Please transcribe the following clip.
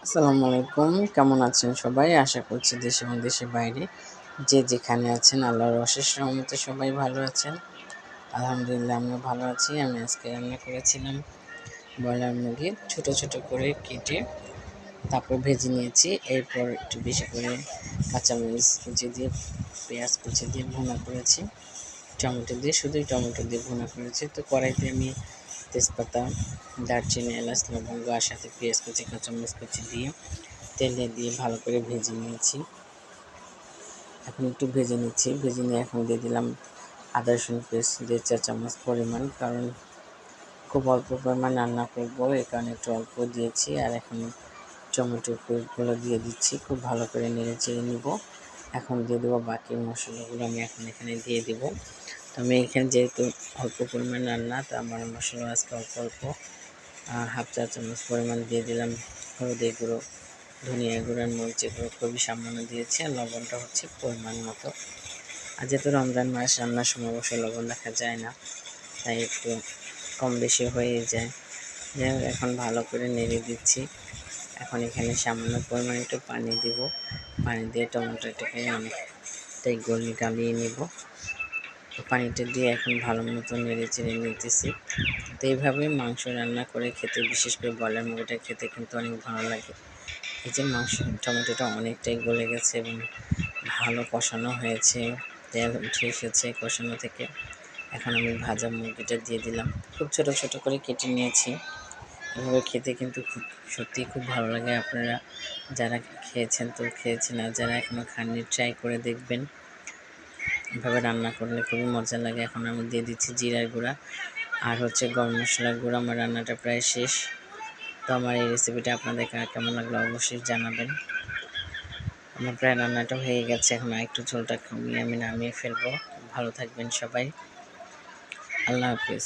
আসসালামু আলাইকুম, কেমন আছেন সবাই? আশা করছি দেশে এবং দেশের বাইরে যে যেখানে আছেন আল্লাহর অশেষ রহমতে সবাই ভালো আছেন। আলহামদুলিল্লাহ আমিও ভালো আছি। আমি আজকে রান্না করেছিলাম ব্রয়লার মুরগি ছোট ছোট করে কেটে তারপর ভেজে নিয়েছি। এরপর একটু বেশি করে কাঁচামরিচ কুচি দিয়ে পেঁয়াজ কুচি দিয়ে ভুনা করেছি, টমেটো দিয়ে, শুধুই টমেটো দিয়ে ভুনা করেছি। তো কড়াইতে আমি তেজপাতা, দারচিনি, এলাচ, লবঙ্গ আর সাথে পেঁয়াজ কুচি কাঁচামরিচ কুচি দিয়ে তেলে দিয়ে ভালো করে ভেজে নিয়েছি। এখন একটু ভেজে নিচ্ছি, ভেজে নিয়ে এখন দিয়ে দিলাম আদা রসুন পেস্ট 1.5 চা চামচ পরিমাণ, কারণ খুব অল্প পরিমাণ রান্না করবো এই কারণে একটু অল্প দিয়েছি। আর এখন টমেটো কুচগুলো দিয়ে দিচ্ছি, খুব ভালো করে নেড়ে চেড়ে নিব। এখন দিয়ে দেবো বাকি মশলাগুলো, আমি এখন এখানে দিয়ে দেবো। তো আমি এখানে যেহেতু অল্প পরিমাণ রান্না, তো আমার মশলা আজকে অল্প অল্প 1/2 চা চামচ পরিমাণ দিয়ে দিলাম হলুদের গুঁড়ো, ধনিয়া গুঁড়ো আর মরিচের গুঁড়ো খুবই সামান্য দিয়েছি। আর লবণটা হচ্ছে পরিমাণ মতো। আর যেহেতু রমজান মাস, রান্নার সময় অবশ্য লবণ দেখা যায় না, তাই একটু কম বেশি হয়ে যায়। যাই হোক, এখন ভালো করে নেড়ে দিচ্ছি। এখন এখানে সামান্য পরিমাণ একটু পানি দিব, পানি দিয়ে টমেটোটাকে অনেকটাই গালিয়ে নেব। পানিটা দিয়ে এখন ভালো মতো নেড়ে চেড়ে নিতেছি। তো এইভাবে মাংস রান্না করে খেতে, বিশেষ করে ব্রয়লার মুরগিটা খেতে কিন্তু অনেক ভালো লাগে। এই যে মাংস টমেটোটা অনেকটাই গলে গেছে এবং ভালো কষানো হয়েছে, তেল উঠে এসেছে কষানো থেকে। এখন আমি ভাজা মুরগিটা দিয়ে দিলাম, খুব ছোট ছোট করে কেটে নিয়েছি। এভাবে খেতে কিন্তু সত্যিই খুব ভালো লাগে। আপনারা যারা খেয়েছেন তো খেয়েছেন, আর যারা এখনও খাননি ট্রাই করে দেখবেন। এভাবে রান্না করলে খুবই মজা লাগে। এখন আমি দিয়ে দিচ্ছি জিরার গুঁড়া আর হচ্ছে গরম মশলার গুঁড়া। আমার রান্নাটা প্রায় শেষ। তো আমার এই রেসিপিটা আপনাদের কেমন লাগলো অবশ্যই জানাবেন। আমার প্রায় রান্নাটা হয়ে গেছে, এখন একটু ঝোলটা কমিয়ে আমি নামিয়ে ফেলবো। ভালো থাকবেন সবাই, আল্লাহ হাফিজ।